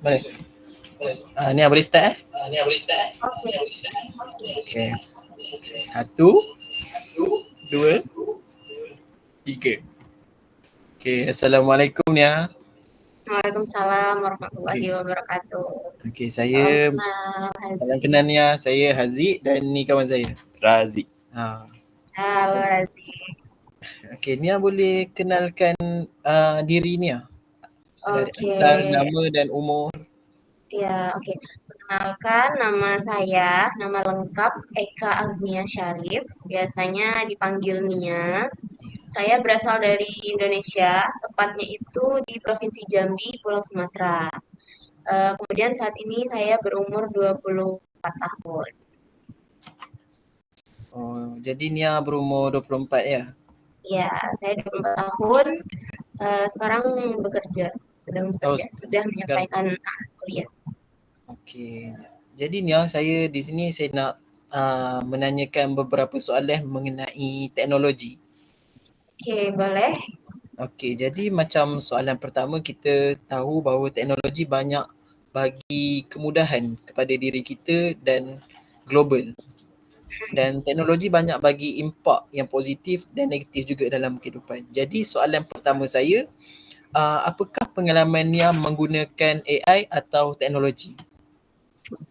Boleh. Ni boleh start eh? Okey. Okey. 1, 2, 3. Okey, Assalamualaikum Nia. Waalaikumsalam warahmatullahi wabarakatuh. Okey, Salam saya kenal, salam Haziq. kenal Nia. Saya Haziq dan ni kawan saya, Razik. Halo, Haziq. Okey, Nia boleh kenalkan diri Nia? Dari Oke. asal, nama dan umur. Ya, oke. Perkenalkan, nama saya, nama lengkap Eka Agnia Syarif, biasanya dipanggil Nia. Saya berasal dari Indonesia, tepatnya itu di Provinsi Jambi, Pulau Sumatera. Kemudian saat ini saya berumur 24 tahun. Oh, jadi Nia berumur 24 ya? Ya, saya 24 tahun, sekarang bekerja, sedang bekerja, sudah sekarang. menyelesaikan kuliah. Okey. Jadi Nia, saya di sini saya nak menanyakan beberapa soalan mengenai teknologi. Oke, boleh. Okey, jadi macam soalan pertama, kita tahu bahawa teknologi banyak bagi kemudahan kepada diri kita dan global. Dan teknologi banyak bagi impak yang positif dan negatif juga dalam kehidupan. Jadi soalan pertama saya, apakah pengalaman Nia menggunakan AI atau teknologi?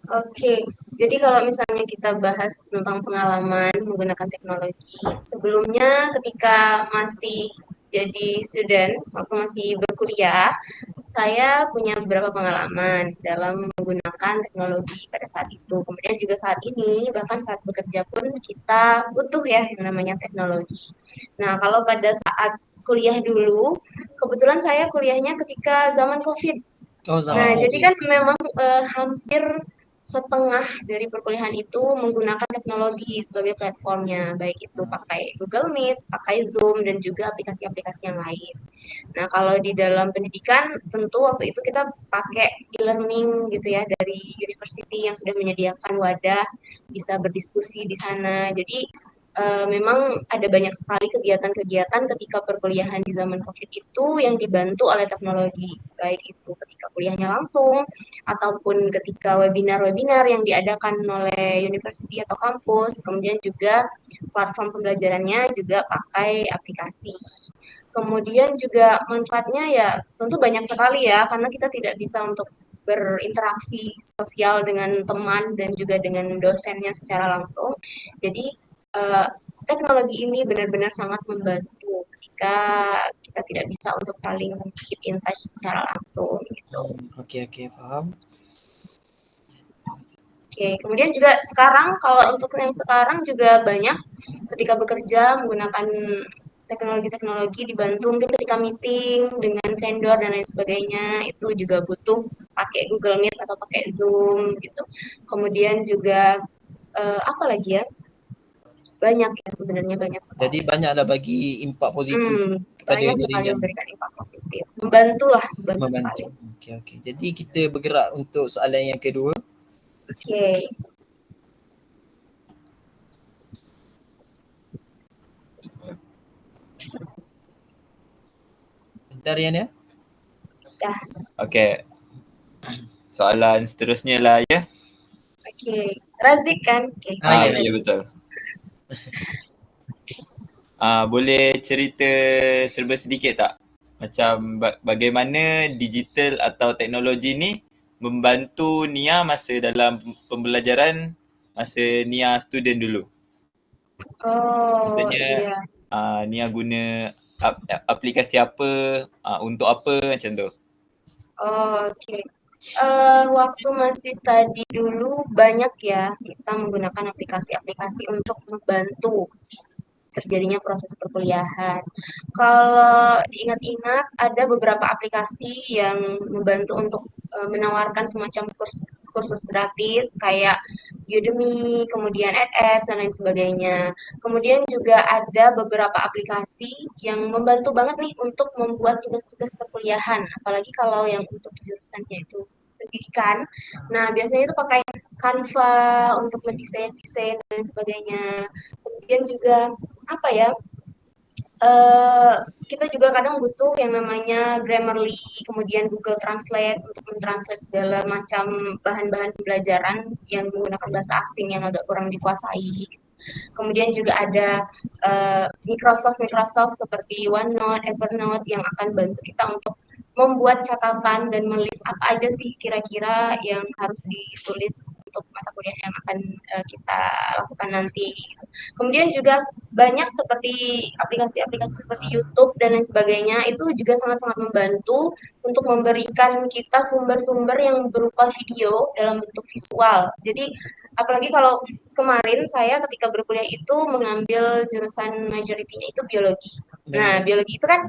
Oke, jadi kalau misalnya kita bahas tentang pengalaman menggunakan teknologi, sebelumnya ketika masih jadi student, waktu masih berkuliah, saya punya beberapa pengalaman dalam menggunakan teknologi pada saat itu. Kemudian juga saat ini, bahkan saat bekerja pun kita butuh ya yang namanya teknologi. Nah, kalau pada saat kuliah dulu, kebetulan saya kuliahnya ketika zaman COVID. Oh, Nah, zaman jadi COVID. kan memang hampir setengah dari perkuliahan itu menggunakan teknologi sebagai platformnya, baik itu pakai Google Meet, pakai Zoom, dan juga aplikasi-aplikasi yang lain. Nah, kalau di dalam pendidikan, tentu waktu itu kita pakai e-learning gitu ya, dari university yang sudah menyediakan wadah, bisa berdiskusi di sana. Jadi, memang ada banyak sekali kegiatan-kegiatan ketika perkuliahan di zaman COVID itu yang dibantu oleh teknologi, baik itu ketika kuliahnya langsung, ataupun ketika webinar-webinar yang diadakan oleh university atau kampus, kemudian juga platform pembelajarannya juga pakai aplikasi. Kemudian juga manfaatnya ya tentu banyak sekali ya, karena kita tidak bisa untuk berinteraksi sosial dengan teman dan juga dengan dosennya secara langsung. Jadi teknologi ini benar-benar sangat membantu ketika kita tidak bisa untuk saling keep in touch secara langsung gitu. Okey, faham. Oke, kemudian juga sekarang kalau untuk yang sekarang juga banyak ketika bekerja menggunakan teknologi-teknologi dibantu mungkin ketika meeting dengan vendor dan lain sebagainya itu juga butuh pakai Google Meet atau pakai Zoom gitu. Kemudian juga apa lagi ya? Banyak ya sebenarnya banyak sekali. Jadi banyaklah bagi impak positif kepada Banyak sekali dirinya. memberikan impak positif. Membantu sekali. Okey. Jadi kita bergerak untuk soalan yang kedua. Oke. Bentar ya Nia. Dah. Okey. Soalan seterusnya lah ya. Oke. Razik kan? Oke. Ya betul. Boleh cerita serba sedikit tak? Macam bagaimana digital atau teknologi ni membantu Nia masa dalam pembelajaran masa Nia student dulu. Maksudnya Iya. Nia guna aplikasi apa, untuk apa macam tu. Oke. Waktu masih study dulu banyak ya kita menggunakan aplikasi-aplikasi untuk membantu terjadinya proses perkuliahan. Kalau diingat-ingat ada beberapa aplikasi yang membantu untuk menawarkan semacam kursus gratis kayak Udemy, kemudian edX dan lain sebagainya. Kemudian juga ada beberapa aplikasi yang membantu banget nih untuk membuat tugas-tugas perkuliahan, apalagi kalau yang untuk jurusannya itu pendidikan. Nah, biasanya itu pakai Canva untuk mendesain-desain dan sebagainya. Kemudian juga apa ya? kita juga kadang butuh yang namanya Grammarly, kemudian Google Translate untuk mentranslate segala macam bahan-bahan pembelajaran yang menggunakan bahasa asing yang agak kurang dikuasai. Kemudian juga ada Microsoft seperti OneNote, Evernote yang akan bantu kita untuk membuat catatan dan menulis apa aja sih kira-kira yang harus ditulis untuk mata kuliah yang akan kita lakukan nanti. Kemudian juga banyak seperti aplikasi-aplikasi seperti YouTube dan lain sebagainya itu juga sangat-sangat membantu untuk memberikan kita sumber-sumber yang berupa video dalam bentuk visual. Jadi apalagi kalau kemarin saya ketika berkuliah itu mengambil jurusan majority-nya itu biologi. Nah, biologi itu kan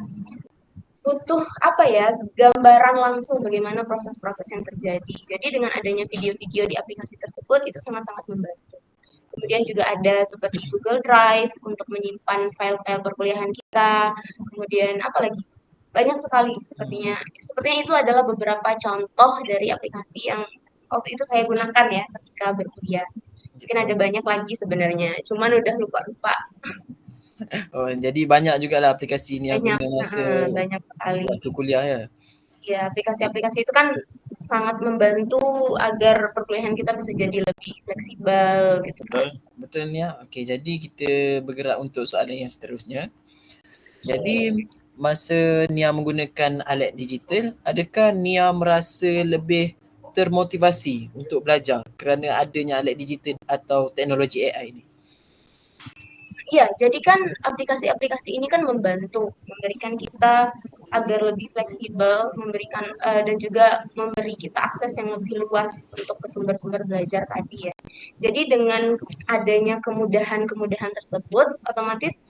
butuh apa ya, gambaran langsung bagaimana proses-proses yang terjadi. Jadi dengan adanya video-video di aplikasi tersebut itu sangat-sangat membantu. Kemudian juga ada seperti Google Drive untuk menyimpan file-file perkuliahan kita. Kemudian apa lagi? Banyak sekali sepertinya. Sepertinya itu adalah beberapa contoh dari aplikasi yang waktu itu saya gunakan ya ketika berkuliah. Mungkin ada banyak lagi sebenarnya, cuman udah lupa-lupa. Oh, jadi banyak juga lah aplikasi ni yang Banyak, guna masa banyak sekali. waktu kuliah ya. Ya, aplikasi-aplikasi itu kan sangat membantu agar perkuliahan kita bisa jadi lebih fleksibel gitu kan. Betul ni ya. Okey, jadi kita bergerak untuk soalan yang seterusnya. Jadi masa Nia menggunakan alat digital, adakah Nia merasa lebih termotivasi untuk belajar kerana adanya alat digital atau teknologi AI ni? Iya, jadi kan aplikasi-aplikasi ini kan membantu, memberikan kita agar lebih fleksibel, memberikan dan juga memberi kita akses yang lebih luas untuk ke sumber-sumber belajar tadi ya. Jadi dengan adanya kemudahan-kemudahan tersebut, otomatis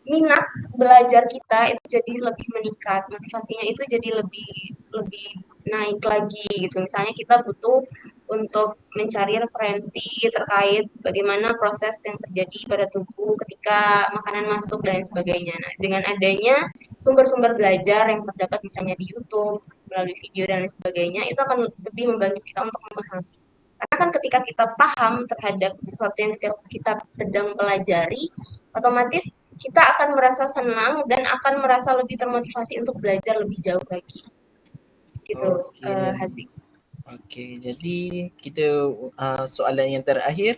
minat belajar kita itu jadi lebih meningkat, motivasinya itu jadi lebih lebih naik lagi gitu. Misalnya kita butuh untuk mencari referensi terkait bagaimana proses yang terjadi pada tubuh ketika makanan masuk dan sebagainya. Nah, dengan adanya sumber-sumber belajar yang terdapat misalnya di YouTube, melalui video dan lain sebagainya, itu akan lebih membantu kita untuk memahami. Karena kan ketika kita paham terhadap sesuatu yang kita sedang pelajari, otomatis kita akan merasa senang dan akan merasa lebih termotivasi untuk belajar lebih jauh lagi. Gitu, Haziq. Okey, jadi kita soalan yang terakhir.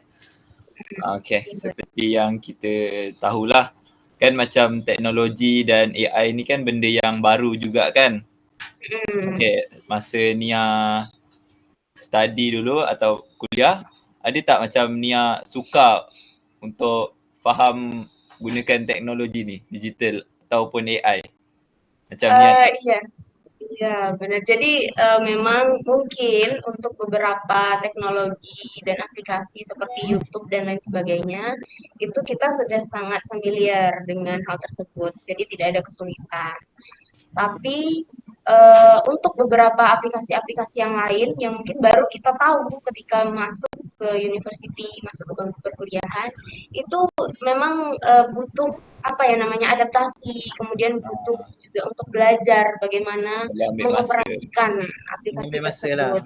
Okey, seperti yang kita tahulah kan macam teknologi dan AI ni kan benda yang baru juga kan. Okey, masa Nia study dulu atau kuliah, ada tak macam Nia suka untuk faham gunakan teknologi ni, digital ataupun AI? Macam Nia Iya, benar. Jadi memang mungkin untuk beberapa teknologi dan aplikasi seperti YouTube dan lain sebagainya, itu kita sudah sangat familiar dengan hal tersebut. Jadi tidak ada kesulitan. Tapi untuk beberapa aplikasi-aplikasi yang lain yang mungkin baru kita tahu ketika masuk ke university, masuk ke bangku perkuliahan, itu memang butuh apa ya namanya adaptasi, kemudian butuh juga untuk belajar bagaimana mengoperasikan aplikasi tersebut.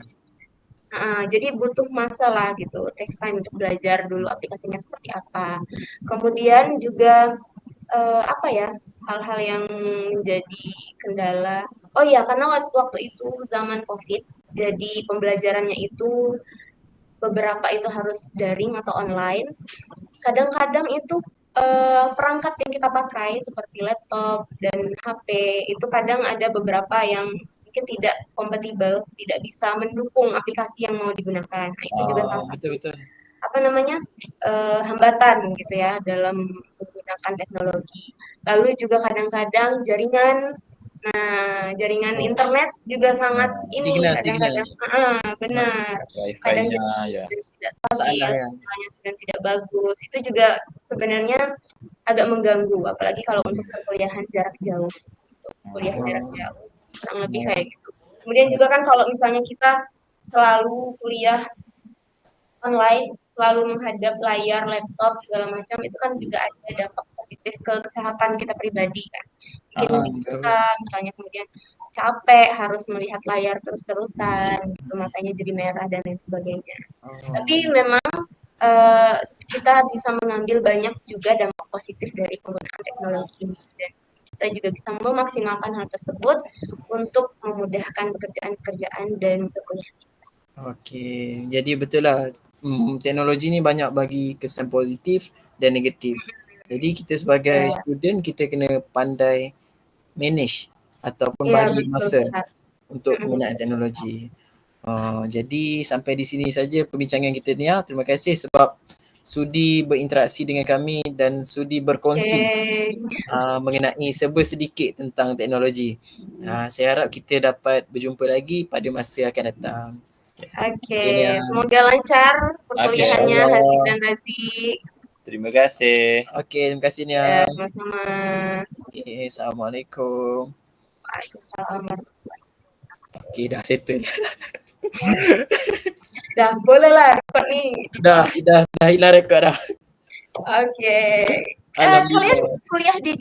Jadi butuh masa lah gitu, takes time untuk belajar dulu aplikasinya seperti apa. Kemudian juga apa ya hal-hal yang menjadi kendala. Oh iya, karena waktu itu zaman COVID, jadi pembelajarannya itu beberapa itu harus daring atau online. Kadang-kadang itu perangkat yang kita pakai seperti laptop dan HP itu kadang ada beberapa yang mungkin tidak kompatibel, tidak bisa mendukung aplikasi yang mau digunakan. Nah, itu juga salah satu apa namanya hambatan gitu ya dalam menggunakan teknologi. Lalu juga kadang-kadang jaringan, jaringan internet juga sangat ini kadang-kadang benar, kadang tidak stabil, sinyalnya sedang tidak bagus. Itu juga sebenarnya agak mengganggu, apalagi kalau untuk perkuliahan jarak jauh, untuk kuliah jarak jauh, kurang lebih kayak gitu. Kemudian juga kan kalau misalnya kita selalu kuliah online, selalu menghadap layar, laptop, segala macam, itu kan juga ada dampak positif ke kesehatan kita pribadi kan. Mungkin kita misalnya kemudian capek, harus melihat layar terus-terusan, gitu, matanya jadi merah dan lain sebagainya. Tapi memang kita bisa mengambil banyak juga dampak positif dari penggunaan teknologi ini, dan kita juga bisa memaksimalkan hal tersebut untuk memudahkan pekerjaan-pekerjaan dan perkuliahan. Okey, jadi betul lah, teknologi ni banyak bagi kesan positif dan negatif. Jadi kita sebagai Ya, student kita kena pandai manage ataupun ya bahagi betul masa Kak. untuk penggunaan teknologi. Jadi sampai di sini saja perbincangan kita ni. Terima kasih sebab sudi berinteraksi dengan kami dan sudi berkongsi mengenai serba sedikit tentang teknologi. Saya harap kita dapat berjumpa lagi pada masa akan datang. Oke, Nia. semoga lancar perkuliahannya InsyaAllah. Haziq dan Razik. Terima kasih. Okey, terima kasih Nia. Ya, sama-sama. Okey, Assalamualaikum. Waalaikumsalam. Okey, dah settle. Dah boleh lah rekod ni. dah hilang rekod dah. Oke. Alhamdulillah. Kalian kuliah di